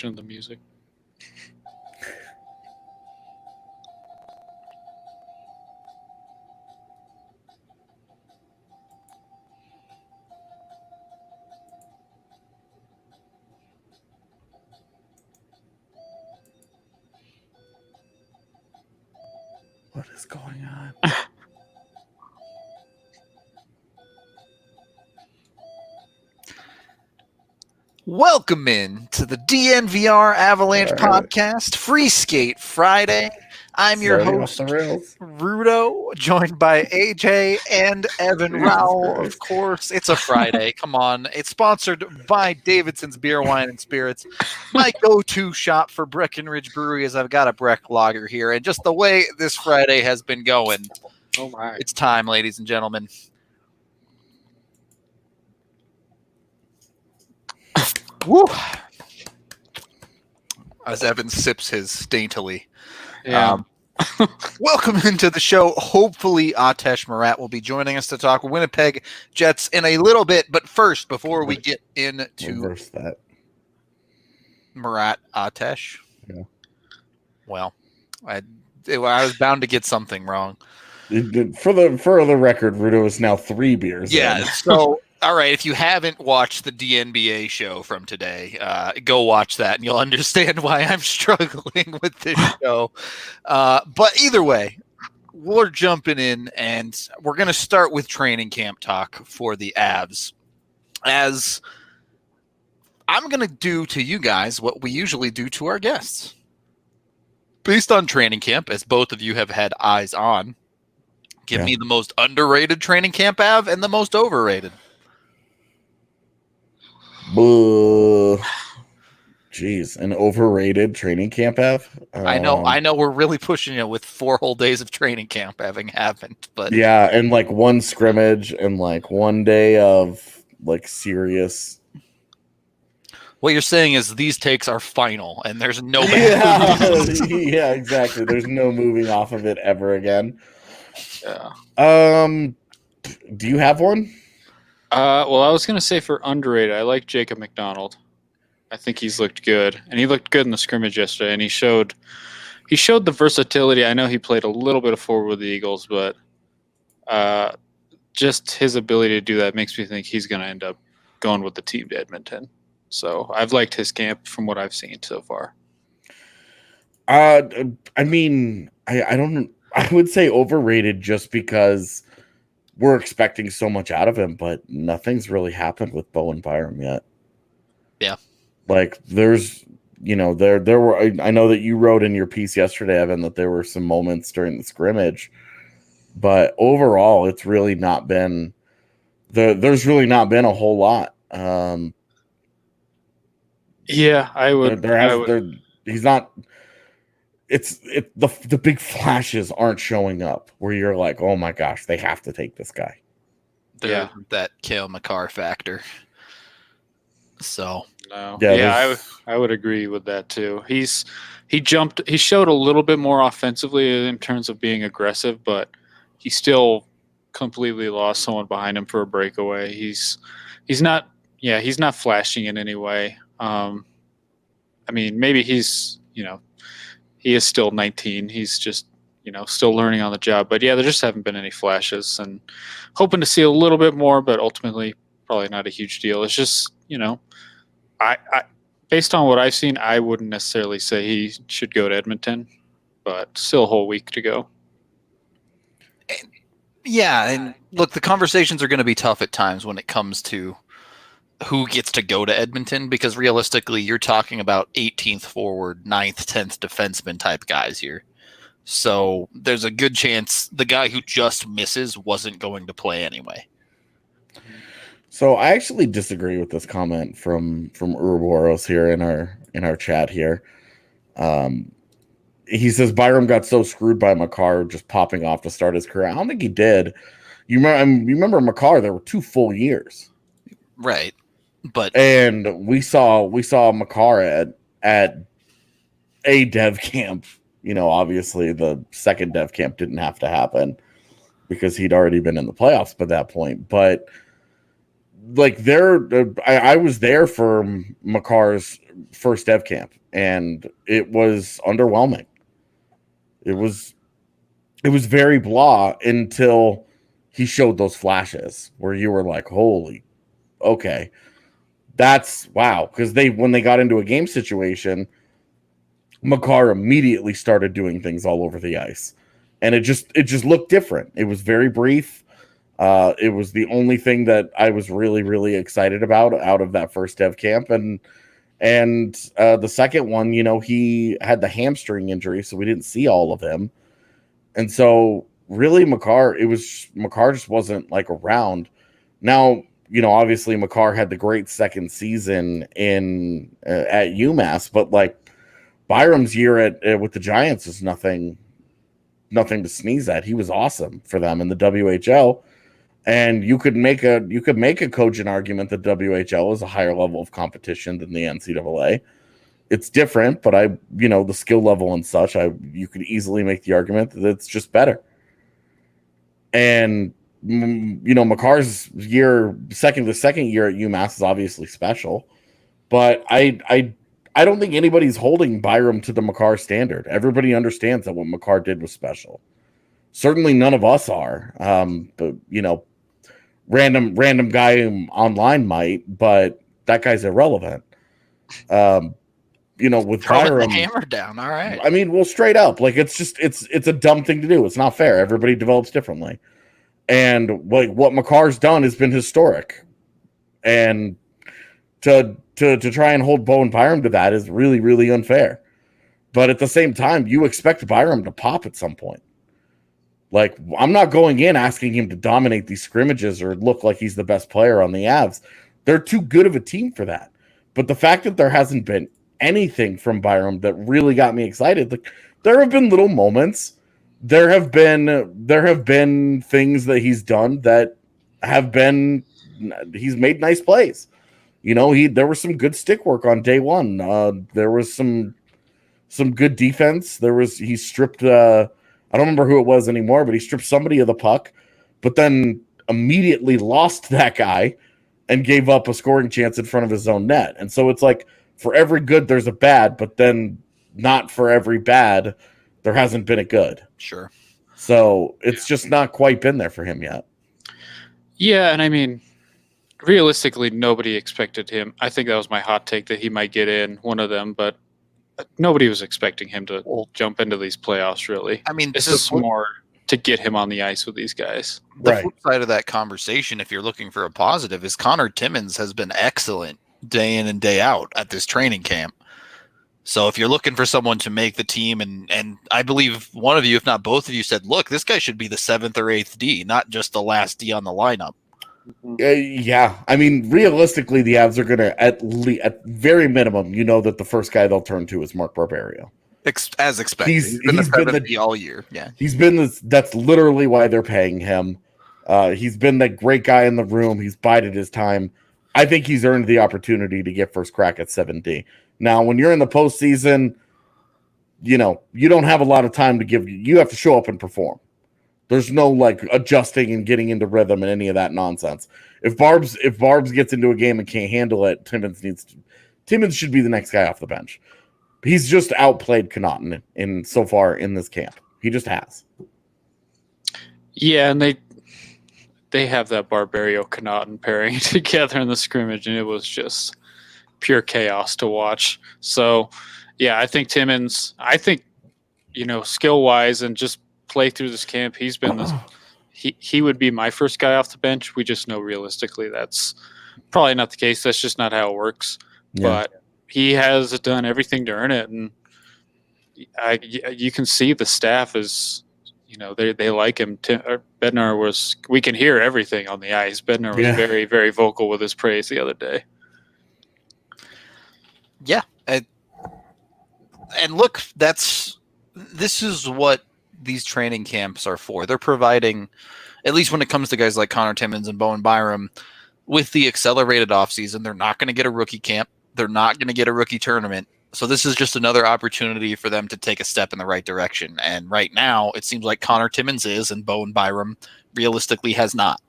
selection of the music. What is going on? Welcome in to the DNVR Avalanche podcast, Free Skate Friday. I'm your host, Rudo, joined by AJ and Evan Rowell. Of course, it's a Friday. Come on. It's sponsored by Davidson's Beer, Wine, and Spirits, my go-to shop for Breckenridge Brewery, as I've got a Breck lager here. And just the way this Friday has been going, it's time, ladies and gentlemen. Woo! As Evan sips his daintily. Yeah. Welcome into the show. Hopefully, Atesh Marat will be joining us to talk Winnipeg Jets in a little bit. But first, before we get into reverse that, Marat Atesh. Yeah. Well, I was bound to get something wrong. For the record, Rudo is now 3 beers. Yeah. So. All right, if you haven't watched the DNBA show from today, go watch that, and you'll understand why I'm struggling with this show. But either way, we're jumping in, and we're going to start with training camp talk for the Avs. As I'm going to do to you guys what we usually do to our guests. Based on training camp, as both of you have had eyes on, give me the most underrated training camp Av and the most overrated. Jeez, an overrated training camp Av. I know we're really pushing it with 4 whole days of training camp having happened, but yeah, and like 1 scrimmage and like 1 day of like serious. What you're saying is these takes are final, and there's no yeah, exactly. There's no moving off of it ever again. Yeah. Do you have one? Well, I was going to say for underrated, I like Jacob McDonald. I think he's looked good, and he looked good in the scrimmage yesterday, and he showed the versatility. I know he played a little bit of forward with the Eagles, but just his ability to do that makes me think he's going to end up going with the team to Edmonton. So I've liked his camp from what I've seen so far. I mean, I would say overrated just because we're expecting so much out of him, but nothing's really happened with Bo and Byram yet. Yeah. Like there's, there were, I know that you wrote in your piece yesterday, Evan, that there were some moments during the scrimmage, but overall it's really not been, there's really not been a whole lot. Yeah, I would. He's not, the big flashes aren't showing up where you're like, oh my gosh, they have to take this guy. That Cale Makar factor. So no, I would agree with that too. He showed a little bit more offensively in terms of being aggressive, but he still completely lost someone behind him for a breakaway. He's not flashing in any way. I mean, maybe he's he is still 19. He's just, still learning on the job. But yeah, there just haven't been any flashes, and hoping to see a little bit more, but ultimately probably not a huge deal. It's just, I based on what I've seen, I wouldn't necessarily say he should go to Edmonton, but still a whole week to go. Yeah, and look, the conversations are going to be tough at times when it comes to who gets to go to Edmonton, because realistically you're talking about 18th forward, 9th, 10th defenseman type guys here. So there's a good chance the guy who just misses wasn't going to play anyway. So I actually disagree with this comment from Ouroboros here in our chat here. He says Byram got so screwed by Makar just popping off to start his career. I don't think he did. You remember Makar, there were 2 full years. Right. And we saw Makar at a dev camp. Obviously the second dev camp didn't have to happen because he'd already been in the playoffs by that point. But like I was there for Makar's first dev camp, and it was underwhelming. It was very blah until he showed those flashes where you were like, holy, okay, that's wow. Because when they got into a game situation, Makar immediately started doing things all over the ice, and it just looked different. It was very brief. It was the only thing that I was really, really excited about out of that first dev camp. And the second one, he had the hamstring injury, so we didn't see all of him. And so really Makar just wasn't like around. Now, obviously Makar had the great second season at UMass, but like Byram's year with the Giants is nothing to sneeze at. He was awesome for them in the WHL. And you could make a cogent argument that WHL is a higher level of competition than the NCAA. It's different, but the skill level and such, you could easily make the argument that it's just better. And Makar's the second year at UMass is obviously special, but I don't think anybody's holding Byram to the Makar standard. Everybody understands that what Makar did was special. Certainly none of us are. But random guy online might, but that guy's irrelevant. With Byram, the hammer down. All right. I mean, well, straight up, like it's a dumb thing to do. It's not fair. Everybody develops differently, and like what Makar's done has been historic, and to try and hold Bowen Byram to that is really, really unfair. But at the same time, you expect Byram to pop at some point. Like, I'm not going in asking him to dominate these scrimmages or look like he's the best player on the Avs. They're too good of a team for that. But the fact that there hasn't been anything from Byram that really got me excited, like there have been little moments. There have been things that he's done that he's made nice plays. There was some good stick work on day one. There was some good defense. He stripped I don't remember who it was anymore, but he stripped somebody of the puck, but then immediately lost that guy and gave up a scoring chance in front of his own net. And so it's like, for every good, there's a bad, but then not for every bad, there hasn't been a good. Sure. So it's just not quite been there for him yet. Yeah, and I mean, realistically, nobody expected him. I think that was my hot take, that he might get in, one of them, but nobody was expecting him to jump into these playoffs, really. I mean, this is more to get him on the ice with these guys. The flip side of that conversation, if you're looking for a positive, is Connor Timmins has been excellent day in and day out at this training camp. So if you're looking for someone to make the team, and I believe one of you, if not both of you, said, look, this guy should be the 7th or 8th D, not just the last D on the lineup. Yeah, I mean, realistically, the Avs are going to at very minimum, that the first guy they'll turn to is Mark Barberio. As expected, he's been the 7th D all year. Yeah, he's been that's literally why they're paying him. He's been the great guy in the room. He's bided his time. I think he's earned the opportunity to get first crack at 7D. Now, when you're in the postseason, you don't have a lot of time to give. You have to show up and perform. There's no like adjusting and getting into rhythm and any of that nonsense. If Barbs gets into a game and can't handle it, Timmins should be the next guy off the bench. He's just outplayed Connaughton in so far in this camp. He just has. Yeah, and they have that Barberio Connaughton pairing together in the scrimmage, and it was just pure chaos to watch. So, yeah, I think Timmins. Skill wise and just play through this camp, he's been he would be my first guy off the bench. We just know realistically that's probably not the case. That's just not how it works. Yeah. But he has done everything to earn it, and you can see the staff is, they like him. Bednar was. We can hear everything on the ice. Bednar was very, very vocal with his praise the other day. Yeah, and look, this is what these training camps are for. They're providing, at least when it comes to guys like Connor Timmins and Bowen Byram, with the accelerated offseason. They're not going to get a rookie camp. They're not going to get a rookie tournament. So this is just another opportunity for them to take a step in the right direction. And right now, it seems like Connor Timmins is, and Bowen Byram realistically has not.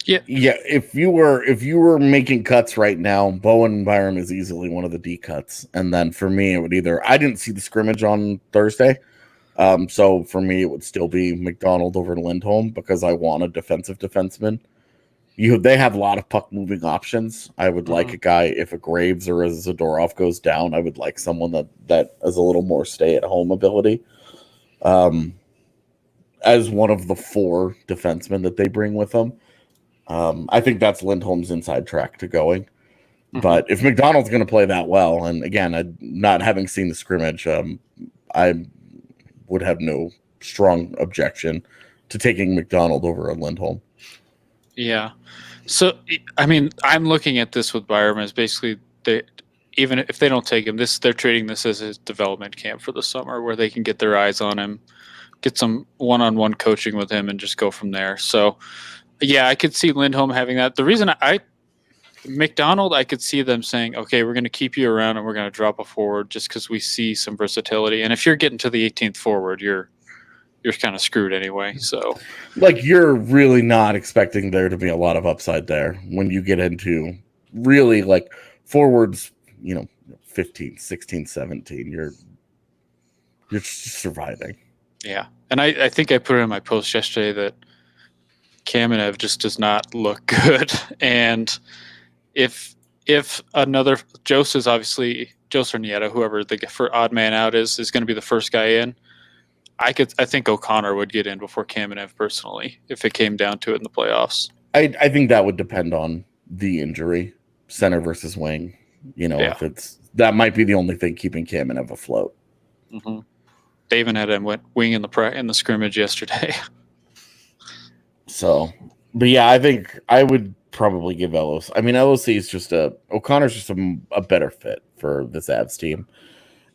Yeah. Yeah, if you were making cuts right now, Bowen Byram is easily one of the D cuts. And then for me, it would I didn't see the scrimmage on Thursday. So for me, it would still be McDonald over Lindholm because I want a defensive defenseman. They have a lot of puck moving options. I would like a guy, if a Graves or a Zadorov goes down, I would like someone that has a little more stay at home ability. As one of the 4 defensemen that they bring with them. I think that's Lindholm's inside track to going. But if McDonald's going to play that well, and again, not having seen the scrimmage, I would have no strong objection to taking McDonald over a Lindholm. Yeah. So, I mean, I'm looking at this with Byram as basically even if they don't take him, they're treating this as his development camp for the summer where they can get their eyes on him, get some one-on-one coaching with him, and just go from there. So, yeah, I could see Lindholm having that. The reason McDonald, I could see them saying, okay, we're going to keep you around and we're going to drop a forward just because we see some versatility. And if you're getting to the 18th forward, you're kind of screwed anyway. So, like, you're really not expecting there to be a lot of upside there when you get into really like forwards, 15, 16, 17. You're just surviving. Yeah. And I think I put it in my post yesterday that Kamenev just does not look good. And if another Jose or Nieto, whoever for odd man out is going to be the first guy in, I think O'Connor would get in before Kamenev personally if it came down to it in the playoffs. I think that would depend on the injury, center versus wing. If that might be the only thing keeping Kamenev afloat. Mm-hmm. They even had him wing in the scrimmage yesterday. So, but yeah, I think I would probably give LOC. I mean, LOC is O'Connor's just a better fit for this Avs team.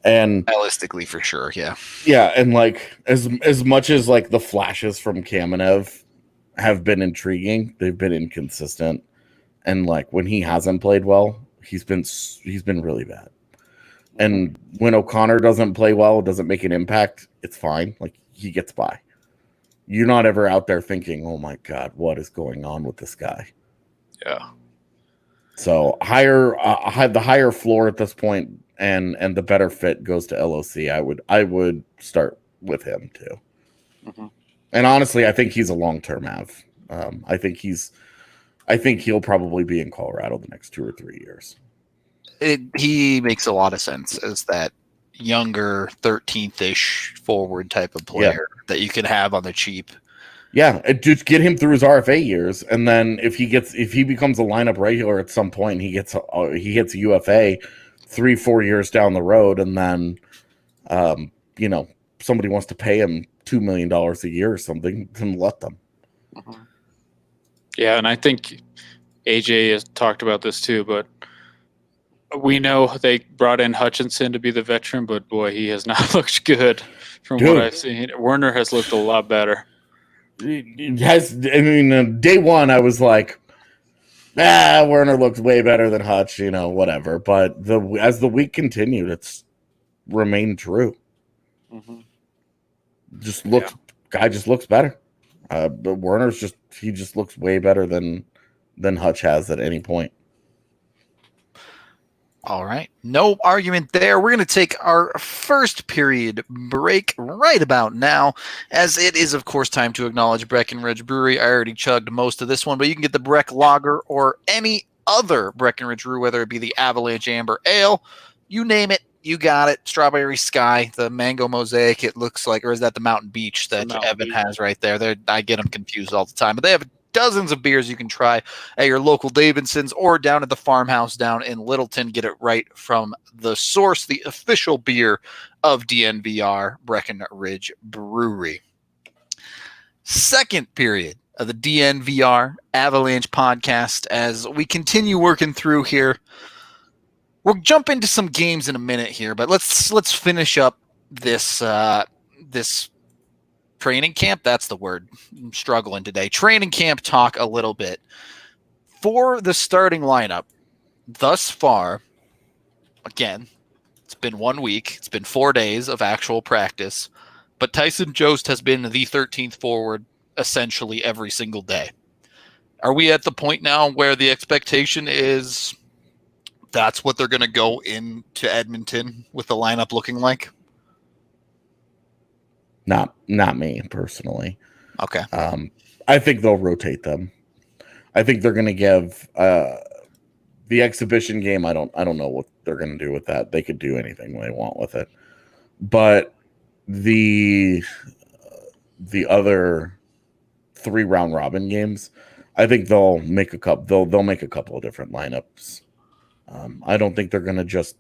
And stylistically, for sure, yeah. Yeah, and like as much as like the flashes from Kamenev have been intriguing, they've been inconsistent. And like when he hasn't played well, he's been really bad. And when O'Connor doesn't play well, doesn't make an impact, it's fine. Like he gets by. You're not ever out there thinking, "Oh my God, what is going on with this guy?" Yeah. So the higher floor at this point, and the better fit goes to LOC. I would start with him too. Mm-hmm. And honestly, I think he's a long-term Av. I think he'll probably be in Colorado the next 2 or 3 years. He makes a lot of sense as that younger 13th-ish forward type of player that you can have on the cheap. Yeah, just get him through his RFA years, and then if he becomes a lineup regular at some point, he gets a UFA 3-4 years down the road, and then somebody wants to pay him $2 million a year or something, then let them. Mm-hmm. Yeah, and I think AJ has talked about this too, but we know they brought in Hutchinson to be the veteran, but boy, he has not looked good from what I've seen. Werner has looked a lot better. Day one, I was like, Werner looks way better than Hutch, whatever. But as the week continued, it's remained true. Mm-hmm. Guy just looks better. But Werner's just looks way better than Hutch has at any point. All right. No argument there. We're going to take our first period break right about now, as it is, of course, time to acknowledge Breckenridge Brewery. I already chugged most of this one, but you can get the Breck Lager or any other Breckenridge brew, whether it be the Avalanche Amber Ale, you name it, you got it. Strawberry Sky, the Mango Mosaic, it looks like, or is that the Mountain Beach that Evan has right there? I get them confused all the time, but they have dozens of beers you can try at your local Davidson's or down at the farmhouse down in Littleton. Get it right from the source, the official beer of DNVR Breckenridge Brewery. Second period of the DNVR Avalanche podcast as we continue working through here. We'll jump into some games in a minute here, but let's finish up this training camp. That's the word. I'm struggling today. Training camp talk a little bit. For the starting lineup, thus far, again, it's been 1 week. It's been 4 days of actual practice, but Tyson Jost has been the 13th forward essentially every single day. Are we at the point now where the expectation is that's what they're going to go into Edmonton with the lineup looking like? Not me personally. Okay. I think they'll rotate them. I think they're going to give the exhibition game. I don't know what they're going to do with that. They could do anything they want with it. But the other 3 round robin games, I think they'll make a couple. They'll make a couple of different lineups. I don't think they're going to just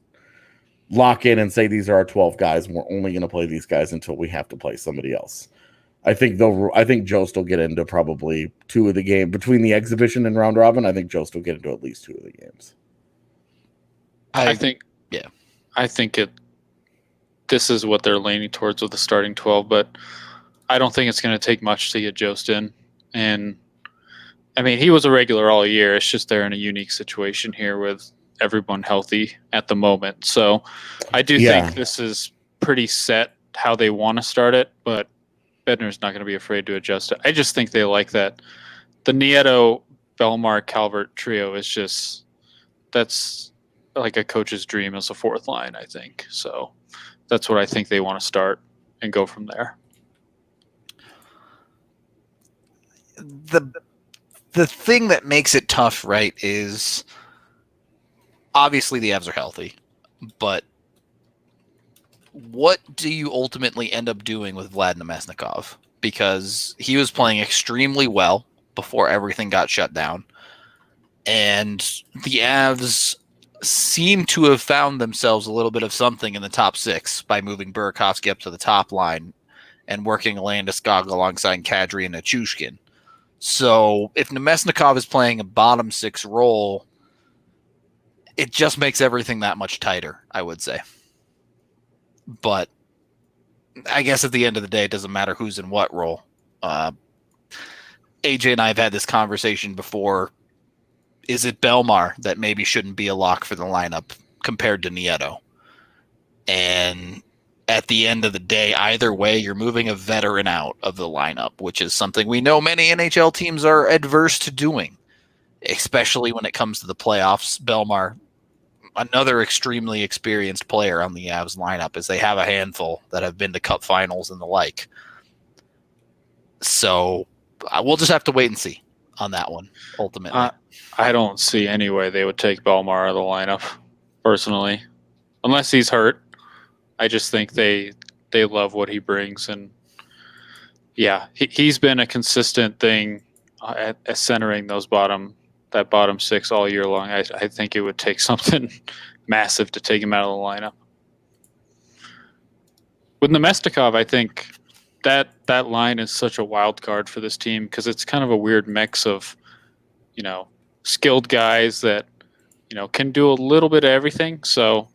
lock in and say these are our 12 guys and we're only going to play these guys until we have to play somebody else. I think Jost will get into probably 2 of the game between the exhibition and round robin. I think Jost will get into at least 2 of the games. I think this is what they're leaning towards with the starting 12, but I don't think it's going to take much to get Jost in. And I mean, he was a regular all year. It's just they're in a unique situation here with everyone healthy at the moment. So I do think this is pretty set how they want to start it, but Bednar's not going to be afraid to adjust it. I just think they like that. The Nieto, Belmar, Calvert trio is just, that's like a coach's dream as a 4th line, I think. So that's what I think they want to start and go from there. The thing that makes it tough, right, is obviously the Avs are healthy, but what do you ultimately end up doing with Vlad Namestnikov? Because he was playing extremely well before everything got shut down, and the Avs seem to have found themselves a little bit of something in the top 6 by moving Burakovsky up to the top line and working Landeskog alongside Kadri and Nichushkin. So if Namestnikov is playing a bottom 6 role, it just makes everything that much tighter, I would say. But I guess at the end of the day, it doesn't matter who's in what role. AJ and I have had this conversation before. Is it Belmar that maybe shouldn't be a lock for the lineup compared to Nieto? And at the end of the day, either way, you're moving a veteran out of the lineup, which is something we know many NHL teams are adverse to doing, especially when it comes to the playoffs. Belmar, another extremely experienced player on the Avs lineup, as they have a handful that have been to cup finals and the like. So we'll just have to wait and see on that one, ultimately. I don't see any way they would take Belmar out of the lineup, personally. Unless he's hurt. I just think they love what he brings. And, yeah, he's been a consistent thing at centering that bottom 6 all year long. I think it would take something massive to take him out of the lineup. With Namestnikov, I think that line is such a wild card for this team because it's kind of a weird mix of, skilled guys that, can do a little bit of everything. So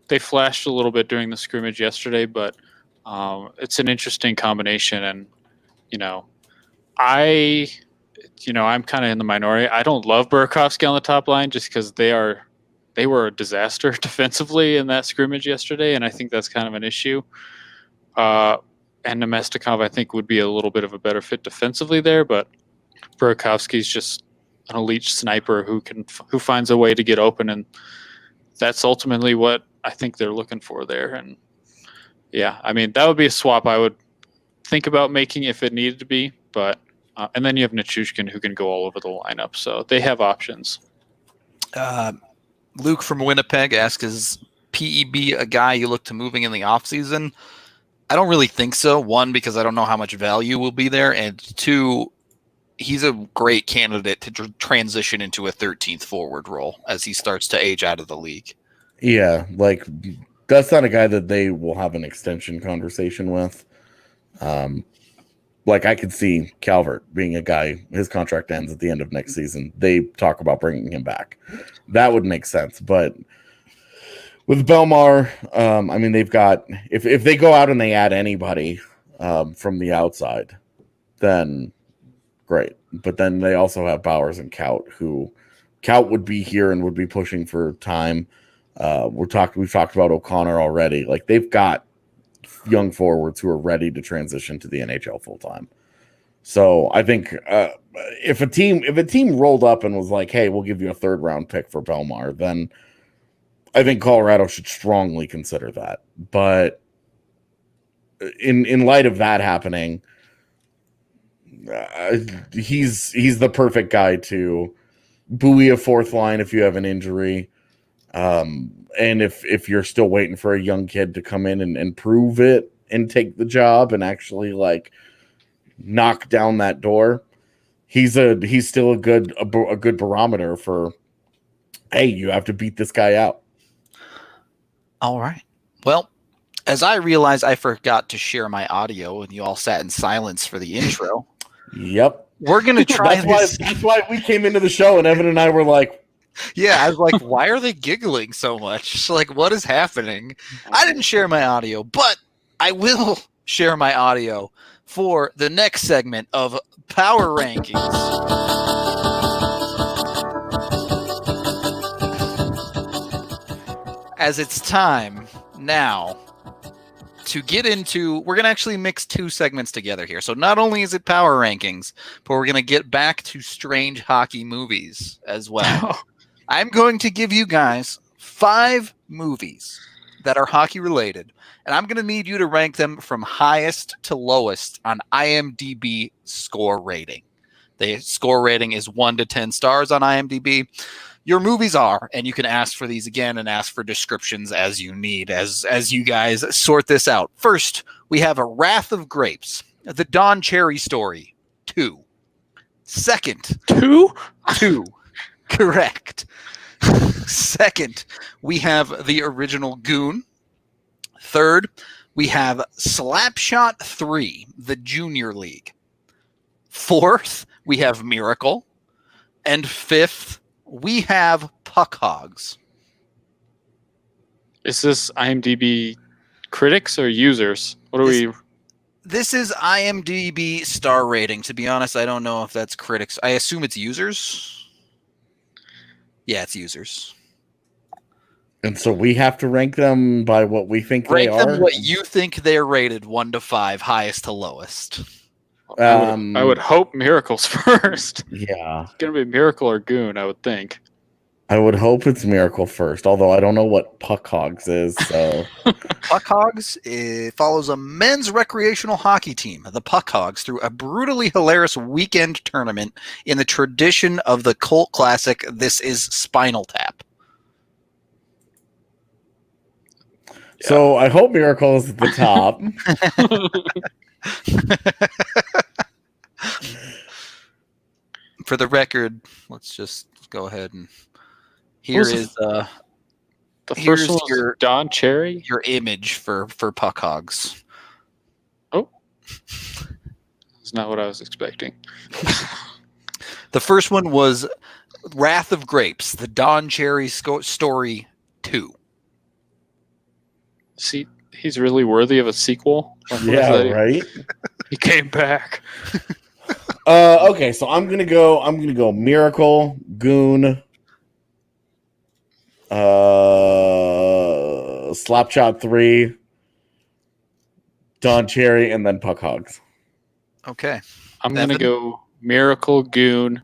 they flashed a little bit during the scrimmage yesterday, but it's an interesting combination. And, I'm kind of in the minority. I don't love Burakovsky on the top line just because they were a disaster defensively in that scrimmage yesterday, and I think that's kind of an issue. And Namestnikov, I think, would be a little bit of a better fit defensively there, but Burakovsky's just an elite sniper who finds a way to get open, and that's ultimately what I think they're looking for there. And yeah, I mean, that would be a swap I would think about making if it needed to be, but and then you have Nichushkin who can go all over the lineup, so they have options. Luke from Winnipeg asks, is PEB a guy you look to moving in the offseason? I don't really think so. 1, because I don't know how much value will be there, and 2, he's a great candidate to transition into a 13th forward role as he starts to age out of the league. Yeah, that's not a guy that they will have an extension conversation with. I could see Calvert being a guy, his contract ends at the end of next season. They talk about bringing him back. That would make sense. But with Belmar, they've got, if they go out and they add anybody from the outside, then great. But then they also have Bowers and Kaut, who Kaut would be here and would be pushing for time. We've talked about O'Connor already. They've got young forwards who are ready to transition to the NHL full time. So I think if a team rolled up and was like, "Hey, we'll give you a 3rd round pick for Belmar," then I think Colorado should strongly consider that. But in light of that happening, he's the perfect guy to buoy a 4th line if you have an injury. And if you're still waiting for a young kid to come in and prove it and take the job and actually like knock down that door, he's still a good barometer for, hey, you have to beat this guy out. All right. Well, as I realized I forgot to share my audio and you all sat in silence for the intro. Yep. We're going to try this. That's why we came into the show and Evan and I were like, yeah, I was like, why are they giggling so much? Like, what is happening? I didn't share my audio, but I will share my audio for the next segment of Power Rankings. As it's time now to get into, we're going to actually mix 2 segments together here. So not only is it Power Rankings, but we're going to get back to strange hockey movies as well. I'm going to give you guys 5 movies that are hockey related, and I'm going to need you to rank them from highest to lowest on IMDb score rating. The score rating is 1 to 10 stars on IMDb. Your movies are, and you can ask for these again and ask for descriptions as you need, as you guys sort this out. First, we have A Wrath of Grapes, The Don Cherry Story, 2. Second, 2? 2. Correct. Second, we have the original Goon. Third, we have Slapshot 3, the Junior League. Fourth, we have Miracle. And fifth, we have Puck Hogs. Is this IMDb critics or users? What are we? This is IMDb star rating. To be honest, I don't know if that's critics. I assume it's users. Yeah, it's users. and so we have to rank them by what we think Rank they are. them what you think they're rated, 1 to 5, highest to lowest. I would hope Miracle's first. Yeah. It's going to be Miracle or Goon, I would think. I would hope it's Miracle first, although I don't know what Puck Hogs is. So Puck Hogs follows a men's recreational hockey team, the Puck Hogs, through a brutally hilarious weekend tournament in the tradition of the cult classic This Is Spinal Tap. So I hope Miracle is at the top. For the record, let's just go ahead and here is the here's first one was Don Cherry. your image for Puck Hogs. Oh, that's not what I was expecting. The first one was Wrath of Grapes, the Don Cherry Story 2. See, he's really worthy of a sequel. Like, what is Yeah, that? right. He came back. Okay, so I'm gonna go Miracle, Goon, Slapshot 3, Don Cherry, and then Puck Hogs. Okay. I'm going to go Miracle, Goon,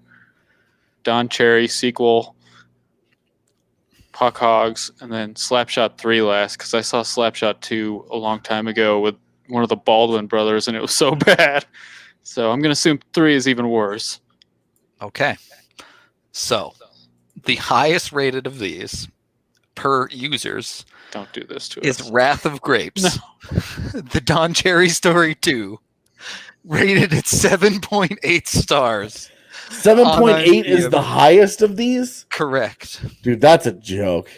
Don Cherry sequel, Puck Hogs, and then Slapshot 3 last, because I saw Slapshot 2 a long time ago with one of the Baldwin brothers, and it was so bad. So I'm going to assume 3 is even worse. Okay. So the highest rated of these per users Don't do this to is us. Wrath of Grapes. The Don Cherry Story 2, rated at 7.8 stars. 7.8 is the highest of these? Correct. Dude, that's a joke.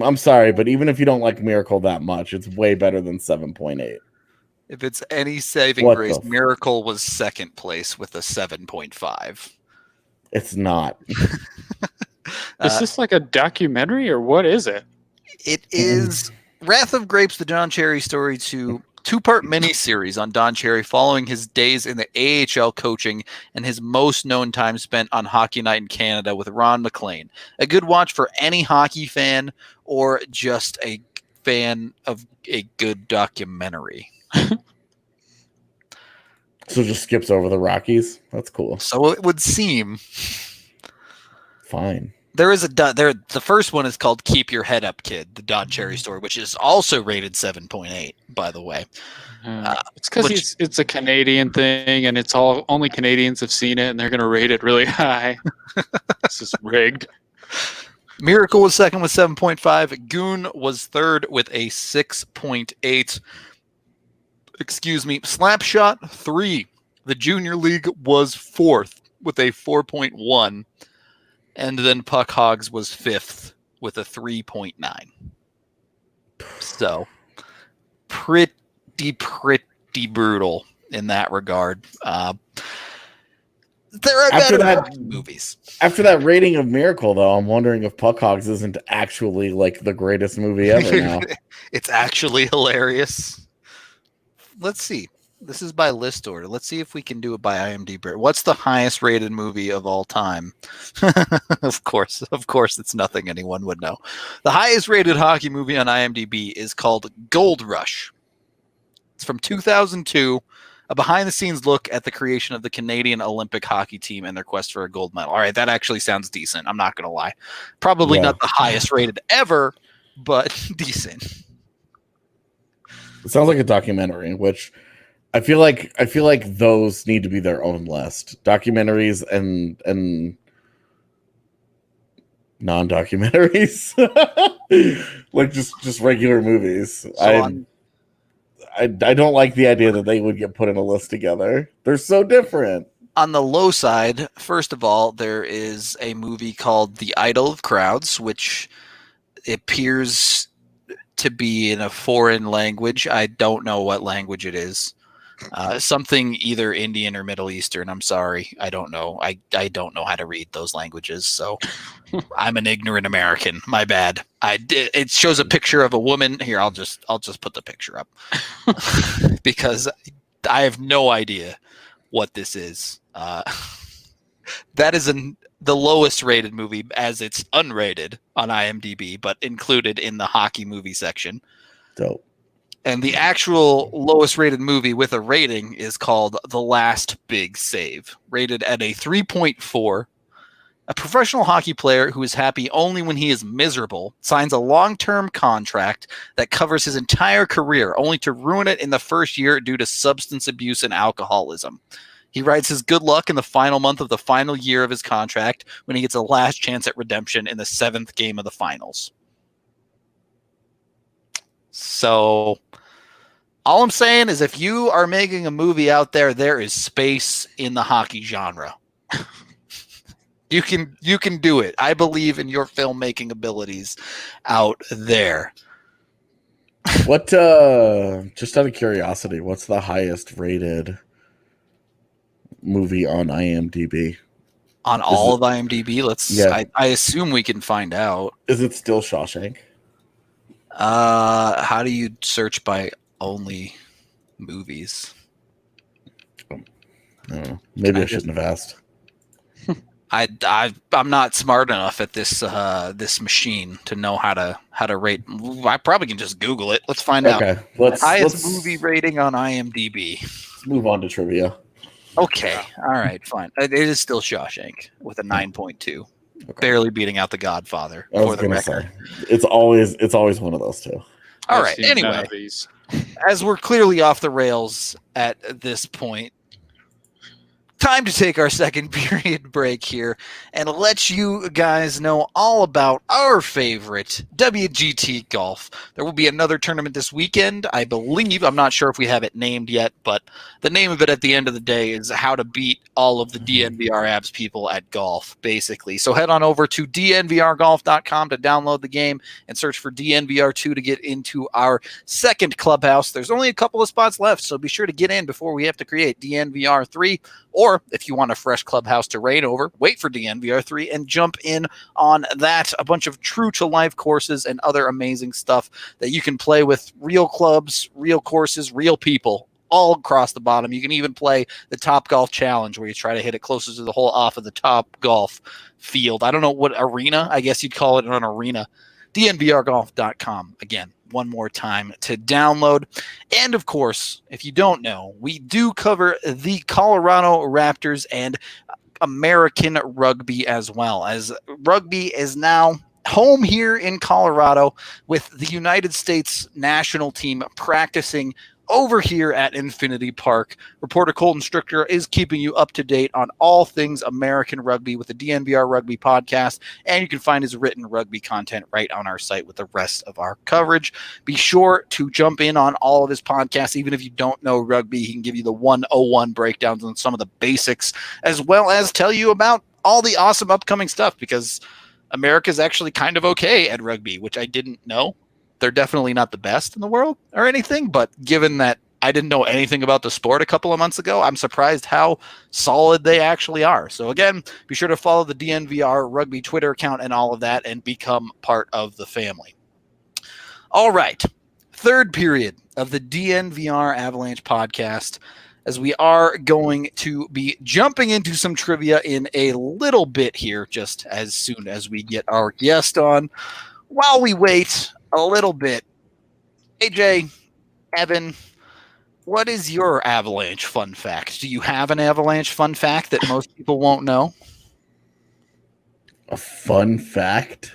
I'm sorry, but even if you don't like Miracle that much, it's way better than 7.8. If it's any saving What grace, the Miracle was second place with a 7.5. It's not. Is this like a documentary, or what is it? It is Wrath of Grapes, the Don Cherry Story 2, two-part miniseries on Don Cherry following his days in the AHL coaching and his most known time spent on Hockey Night in Canada with Ron McLean. A good watch for any hockey fan or just a fan of a good documentary. So just skips over the Rockies. That's cool. So it would seem. Fine. There is the first one is called Keep Your Head Up, Kid, the Don Cherry story, which is also rated 7.8, by the way. It's because it's a Canadian thing, and it's only Canadians have seen it, and they're going to rate it really high. This is rigged. Miracle was second with 7.5. Goon was third with a 6.8. Excuse me. Slapshot 3. The Junior League was fourth with a 4.1. And then Puck Hogs was fifth with a 3.9. So, pretty brutal in that regard. There are better movies. After that rating of Miracle, though, I'm wondering if Puck Hogs isn't actually like the greatest movie ever now. It's actually hilarious. Let's see. This is by list order. Let's see if we can do it by IMDb. What's the highest rated movie of all time? Of course, it's nothing anyone would know. The highest rated hockey movie on IMDb is called Gold Rush. It's from 2002, a behind-the-scenes look at the creation of the Canadian Olympic hockey team and their quest for a gold medal. All right, that actually sounds decent. I'm not going to lie. Probably not the highest rated ever, but decent. It sounds like a documentary, which I feel like those need to be their own list. Documentaries and non-documentaries. Like just regular movies. So I don't like the idea that they would get put in a list together. They're so different. On the low side, first of all, there is a movie called The Idol of Crowds, which appears to be in a foreign language. I don't know what language it is. Something either Indian or Middle Eastern. I'm sorry. I don't know. I don't know how to read those languages. So I'm an ignorant American. My bad. It shows a picture of a woman. Here, I'll just put the picture up because I have no idea what this is. That is the lowest rated movie as it's unrated on IMDb, but included in the hockey movie section. Dope. And the actual lowest rated movie with a rating is called The Last Big Save, rated at a 3.4. A professional hockey player who is happy only when he is miserable signs a long-term contract that covers his entire career, only to ruin it in the first year due to substance abuse and alcoholism. He writes his good luck in the final month of the final year of his contract when he gets a last chance at redemption in the 7th game of the finals. So all I'm saying is if you are making a movie out there, there is space in the hockey genre. You can do it. I believe in your filmmaking abilities out there. What just out of curiosity, what's the highest rated movie on IMDb? On all of IMDb? I assume we can find out. Is it still Shawshank? How do you search by only movies? I don't know. Maybe I shouldn't have asked. I'm not smart enough at this machine to know how to rate. I probably can just Google it. Let's find out. Okay, Highest movie rating on IMDb. Let's move on to trivia. Okay, all right, fine. It is still Shawshank with a 9.2, barely beating out The Godfather. I was gonna say it's always one of those two. All right. Anyway, as we're clearly off the rails at this point, time to take our second period break here and let you guys know all about our favorite WGT golf. There will be another tournament this weekend, I believe. I'm not sure if we have it named yet, but the name of it at the end of the day is how to beat all of the DNVR Avs people at golf, basically. So head on over to dnvrgolf.com to download the game and search for DNVR2 to get into our second clubhouse. There's only a couple of spots left, so be sure to get in before we have to create DNVR3. Or if you want a fresh clubhouse to reign over, wait for DNVR3 and jump in on that. A bunch of true-to-life courses and other amazing stuff that you can play with real clubs, real courses, real people all across the bottom. You can even play the Top Golf Challenge where you try to hit it closer to the hole off of the Top Golf field. I don't know what arena. I guess you'd call it an arena. DNVRgolf.com. Again, one more time to download. And of course, if you don't know, we do cover the Colorado Raptors and American rugby as well, as rugby is now home here in Colorado with the United States national team practicing over here at Infinity Park. Reporter Colton Stricker is keeping you up to date on all things American rugby with the DNVR Rugby podcast, and you can find his written rugby content right on our site with the rest of our coverage. Be sure to jump in on all of his podcasts. Even if you don't know rugby, he can give you the 101 breakdowns on some of the basics, as well as tell you about all the awesome upcoming stuff, because America's actually kind of okay at rugby, which I didn't know. They're definitely not the best in the world or anything, but given that I didn't know anything about the sport a couple of months ago, I'm surprised how solid they actually are. So again, be sure to follow the DNVR Rugby Twitter account and all of that and become part of the family. All right, third period of the DNVR Avalanche podcast, as we are going to be jumping into some trivia in a little bit here, just as soon as we get our guest on. While we wait a little bit, AJ, Evan, what is your Avalanche fun fact? Do you have an Avalanche fun fact that most people won't know? A fun fact?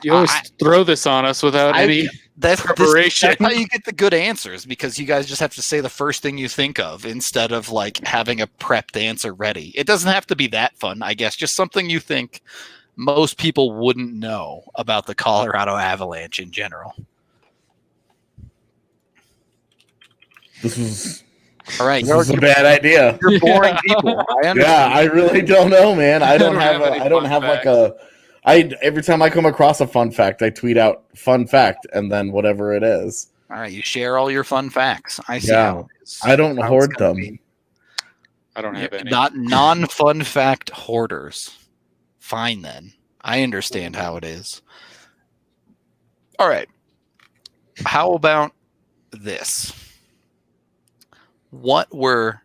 You always throw this on us without any preparation. That's how you get the good answers, because you guys just have to say the first thing you think of instead of like having a prepped answer ready. It doesn't have to be that fun, I guess. Just something you think most people wouldn't know about the Colorado Avalanche in general. This was all right. This is a bad idea. You're boring people. I understand. Yeah, I really don't know, man. I don't have every time I come across a fun fact, I tweet out fun fact and then whatever it is. All right, you share all your fun facts. I see. Yeah, how it is. I don't hoard them. I don't have any. Not non-fun fact hoarders. Fine then. I understand how it is. All right. How about this? What were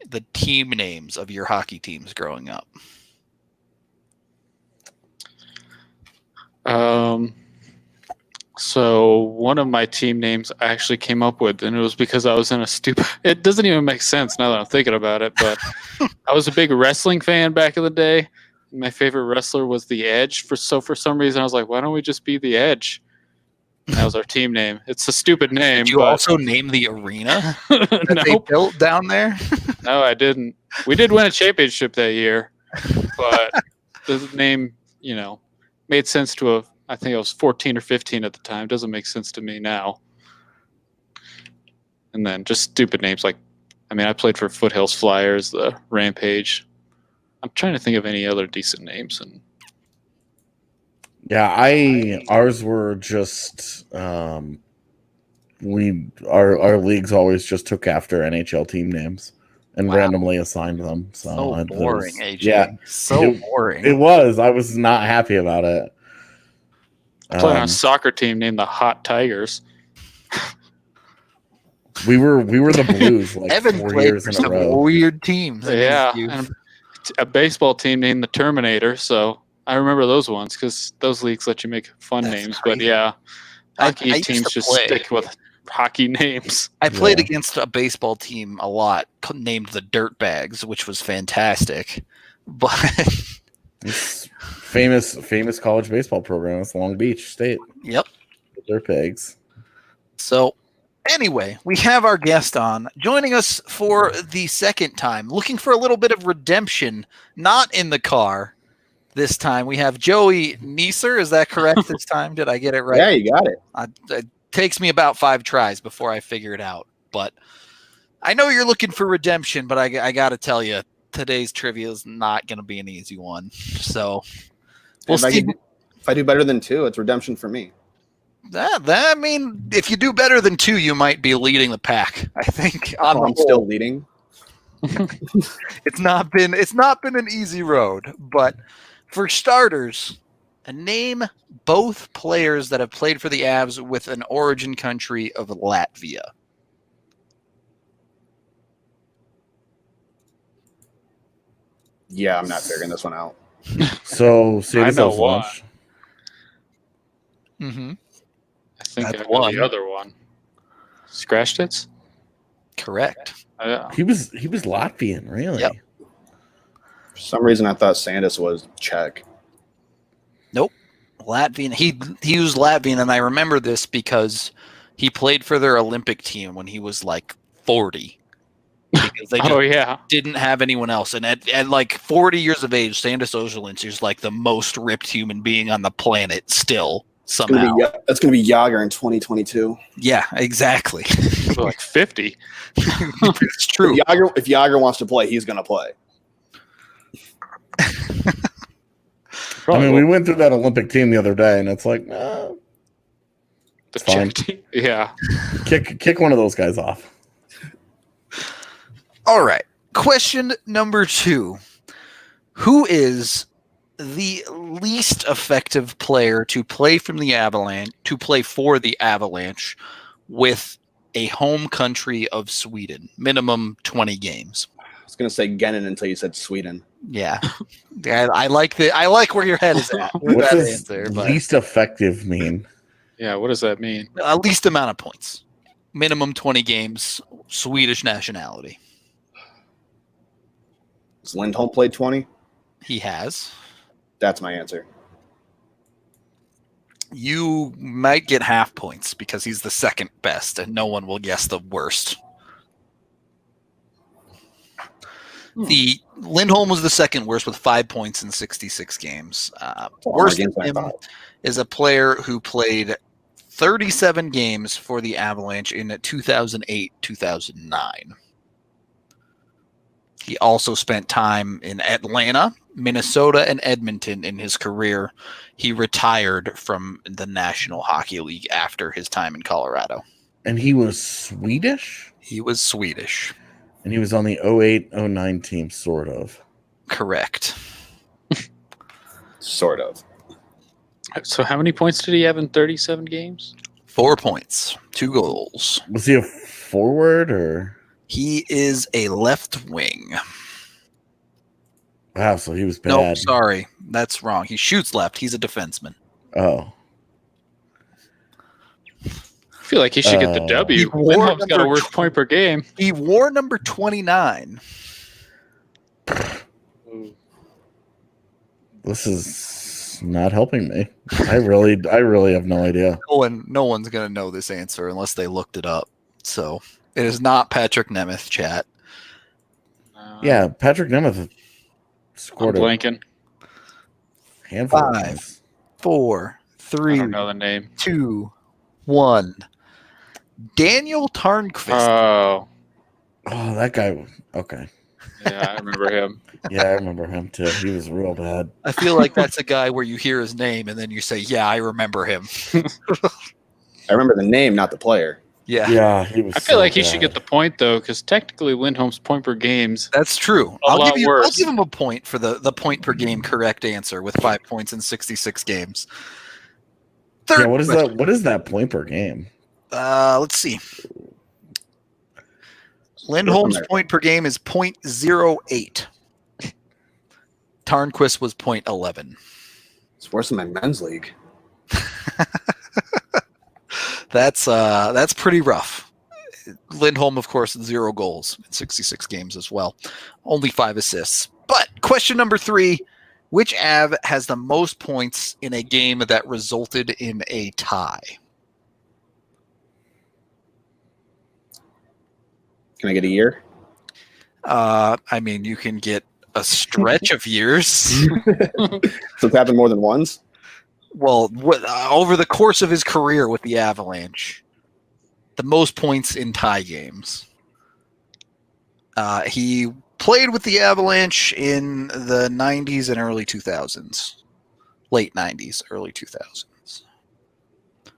the team names of your hockey teams growing up? So one of my team names I actually came up with, and it was because I was in a stupid. It doesn't even make sense now that I'm thinking about it, but I was a big wrestling fan back in the day. My favorite wrestler was The Edge. For some reason, I was like, why don't we just be The Edge? And that was our team name. It's a stupid name. Did you also name the arena that they built down there? No, I didn't. We did win a championship that year, but the name, made sense to I think I was 14 or 15 at the time. Doesn't make sense to me now. And then just stupid names like, I played for Foothills Flyers, the Rampage. I'm trying to think of any other decent names. And yeah, ours were just our leagues always just took after NHL team names and randomly assigned them. So boring, AJ. Yeah, boring. It was. I was not happy about it. I played on a soccer team named the Hot Tigers. We were the Blues like Evan 4 played years for in some a row. weird teams. Yeah, and a baseball team named the Terminator. So I remember those ones because those leagues let you make fun names. Crazy. But yeah, hockey I teams just stick with hockey names. I played against a baseball team a lot named the Dirtbags, which was fantastic. But famous college baseball program. It's Long Beach State. Yep. The Dirtbags. So anyway, we have our guest on, joining us for the second time, looking for a little bit of redemption, not in the car this time. We have Joey Neeser. Is that correct this time? Did I get it right? Yeah, you got it. It takes me about 5 tries before I figure it out. But I know you're looking for redemption, but I got to tell you, today's trivia is not going to be an easy one. So we'll see. If I do better than 2, it's redemption for me. I mean, if you do better than 2, you might be leading the pack. I think I'm still leading. It's not been an easy road, but for starters, name both players that have played for the Avs with an origin country of Latvia. Yeah, I'm not figuring this one out. So I know why. Mm-hmm. I think That's I know one. the other one. Scratched it? Correct. He was Latvian, really. Yep. For some reason, I thought Sandus was Czech. Nope. Latvian. He used Latvian, and I remember this because he played for their Olympic team when he was like 40. Because they just didn't have anyone else. And at like 40 years of age, Sandus Ozolinsh is like the most ripped human being on the planet still, somehow. That's going to be Yager in 2022. Yeah, exactly. Like 50. It's true. If Yager wants to play, he's going to play. I mean, we went through that Olympic team the other day, and it's like, the fine. Czech team. Yeah. Kick one of those guys off. All right. Question number 2. Who is the least effective player to play for the Avalanche with a home country of Sweden? Minimum 20 games. I was going to say Gennin until you said Sweden. Yeah. I like where your head is at. What does least effective mean? Yeah, what does that mean? Least amount of points. Minimum 20 games, Swedish nationality. Has Lindholm played 20? He has. That's my answer. You might get half points because he's the second best, and no one will guess the worst. The Lindholm was the second worst with 5 points in 66 games. Worst than him is a player who played 37 games for the Avalanche in 2008-2009. He also spent time in Atlanta, Minnesota, and Edmonton in his career. He retired from the National Hockey League after his time in Colorado. And he was Swedish? He was Swedish. And he was on the 08-09 team, sort of. Correct. Sort of. So how many points did he have in 37 games? 4 points, 2 goals. Was he a forward or? He is a left wing. Wow, so he was bad. No, sorry. That's wrong. He shoots left. He's a defenseman. Oh. I feel like he should get the W. Lindholm's got a worse point per game. He wore number 29. This is not helping me. I really have no idea. No one's going to know this answer unless they looked it up. So it is not Patrick Nemeth, chat. Yeah, Patrick Nemeth scored a handful. 5, 4, 3, I don't know the name. 2, 1. Daniel Tarnqvist. Oh, that guy. Okay. Yeah, I remember him. Yeah, I remember him too. He was real bad. I feel like that's a guy where you hear his name and then you say, yeah, I remember him. I remember the name, not the player. Yeah. Yeah, he was. I feel like he should get the point though, because technically Lindholm's point per games. That's true. I'll give him a point for the point per game correct answer with 5 points in 66 games. Yeah, what is that? What is that point per game? Let's see. Lindholm's point per game is 0.08. Tarnqvist was 0.11. It's worse than my men's league. That's pretty rough. Lindholm, of course, 0 goals in 66 games as well. Only 5 assists. But question number 3, which Av has the most points in a game that resulted in a tie? Can I get a year? I mean, you can get a stretch of years. So it's happened more than once? Well, over the course of his career with the Avalanche, the most points in tie games. He played with the Avalanche in the 90s and early 2000s. Late 90s, early 2000s. You're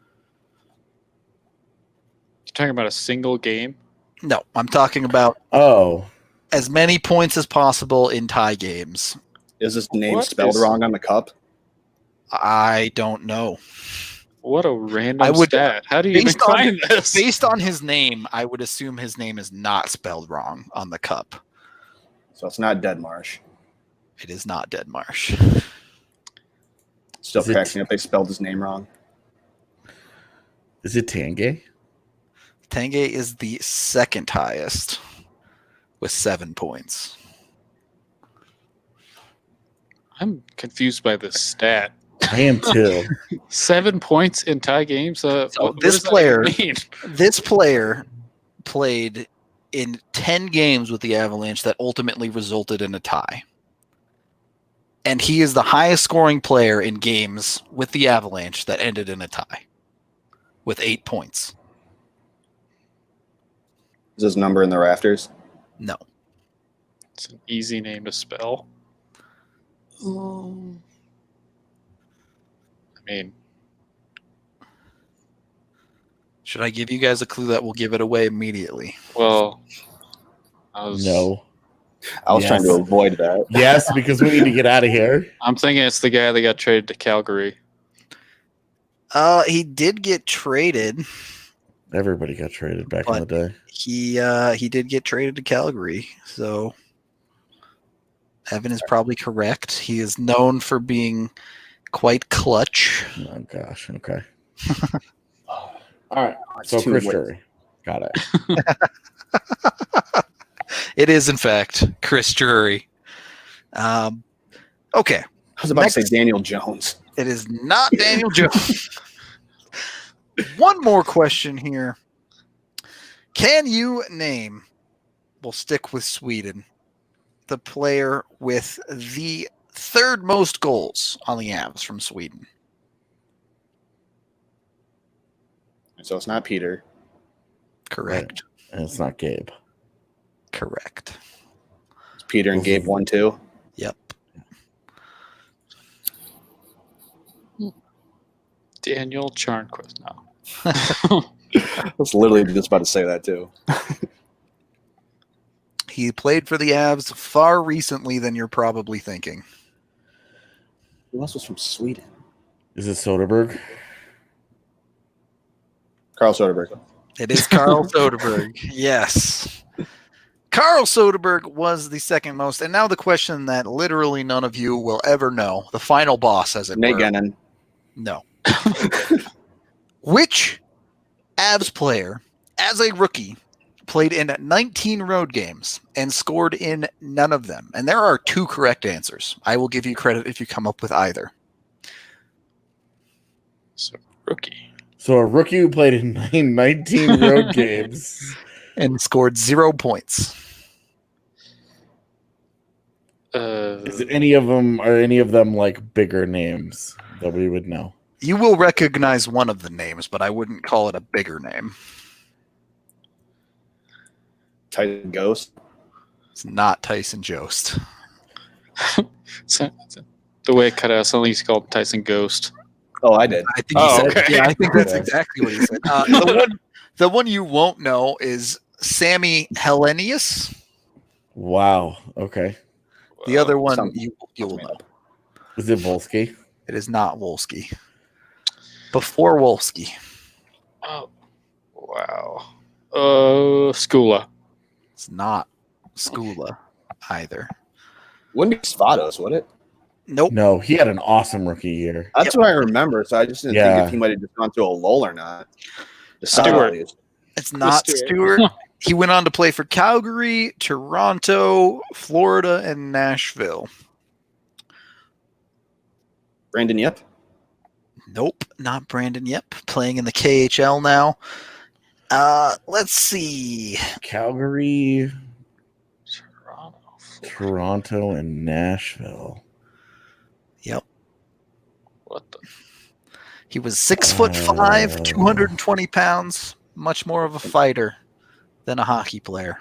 talking about a single game? No, I'm talking about as many points as possible in tie games. Is this name spelled wrong on the cup? I don't know. What a random stat. How do you even find this? Based on his name, I would assume his name is not spelled wrong on the cup. So it's not Deadmarsh. It is not Deadmarsh. Still cracks me up. They spelled his name wrong. Is it Tanguay? Tanguay is the second highest with 7 points. I'm confused by this stat. I am too. 7 points in tie games. What this does that player- even mean? This player played in 10 games with the Avalanche that ultimately resulted in a tie. And he is the highest scoring player in games with the Avalanche that ended in a tie with 8 points. Is his number in the rafters? No. It's an easy name to spell. I mean, Should I give you guys a clue that will give it away immediately? well, No. I was Yes. trying to avoid that. Yes, because we need to get out of here. I'm thinking it's the guy that got traded to Calgary. He did get traded. Everybody got traded back in the day. He did get traded to Calgary. So Evan is probably correct. He is known for being quite clutch. Oh gosh. Okay. All right. It's So two Chris ways. Drury. Got it. It is, in fact, Chris Drury. Okay. I was about to Next- say Daniel Jones. It is not Daniel Jones. One more question here. Can you name, we'll stick with Sweden, the player with the third most goals on the Avs from Sweden? So it's not Peter. Correct. And it's not Gabe. Correct. It's Peter and Gabe 1-2. Yep. Daniel Charnquist. No. I was literally just about to say that too. He played for the Avs far recently than you're probably thinking. Who else was from Sweden? Is it Soderberg? Carl Soderberg. It is Carl Soderberg. Yes. Carl Soderberg was the second most. And now the question that literally none of you will ever know. The final boss, as it Nate were. Gennon. No. Which Avs player, as a rookie, played in 19 road games and scored in none of them? And there are 2 correct answers. I will give you credit if you come up with either. So rookie. So a rookie who played in 19 road games. And scored 0 points. Is it any of them? Are any of them like bigger names that we would know? You will recognize one of the names, but I wouldn't call it a bigger name. Tyson Ghost. It's not Tyson Jost. So, the way it cut out, something he's called Tyson Ghost. Oh, I did. I think Oh, he said, okay. yeah, I think that's Okay. exactly what he said. The one you won't know is Sammy Hellenius. Wow. Okay. The other one some- you will know. Is it Volsky? It is not Wolski. Before Wolski. Oh, wow. Skula. It's not Skula either. Wouldn't be Svatos, would it? Nope. No, he had an awesome rookie year. That's what I remember. So I just didn't Yeah. think if he might have just gone to a lull or not. The Stewart. Southamptons. It's not Stewart. Stewart. He went on to play for Calgary, Toronto, Florida, and Nashville. Brandon Yip. Nope, not Brandon Yep. Playing in the KHL now. Let's see. Calgary, Toronto. Toronto, and Nashville. Yep. What the? He was 6'5", 220 pounds. Much more of a fighter than a hockey player.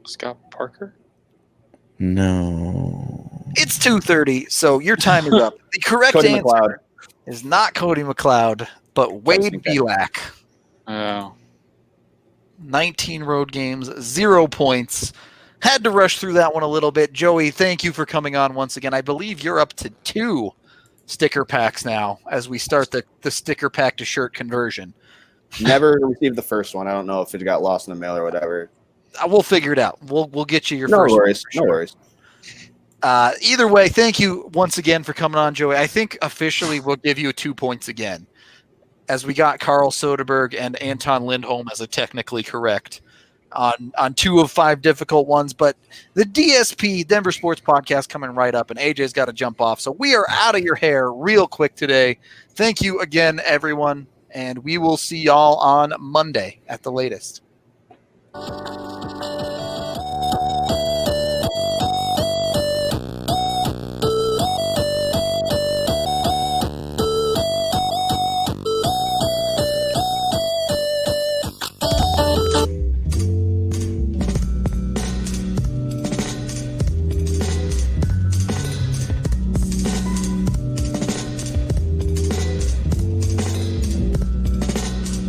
Scott Parker? No. It's 2:30, so your time is up. The correct Cody answer McLeod. is not Cody McLeod, but Wade Tyson Beck. Belak. Oh. 19 road games, 0 points. Had to rush through that one a little bit. Joey, thank you for coming on once again. I believe you're up to 2 sticker packs now as we start the sticker pack to shirt conversion. Never received the first one. I don't know if it got lost in the mail or whatever. We'll figure it out. We'll get you your No first one worries. for No sure. worries. Either way, thank you once again for coming on, Joey. I think officially we'll give you 2 points again, as we got Carl Soderberg and Anton Lindholm as a technically correct on 2 of 5 difficult ones. But the DSP, Denver Sports Podcast, coming right up, and AJ's got to jump off. So we are out of your hair real quick today. Thank you again, everyone, and we will see y'all on Monday at the latest.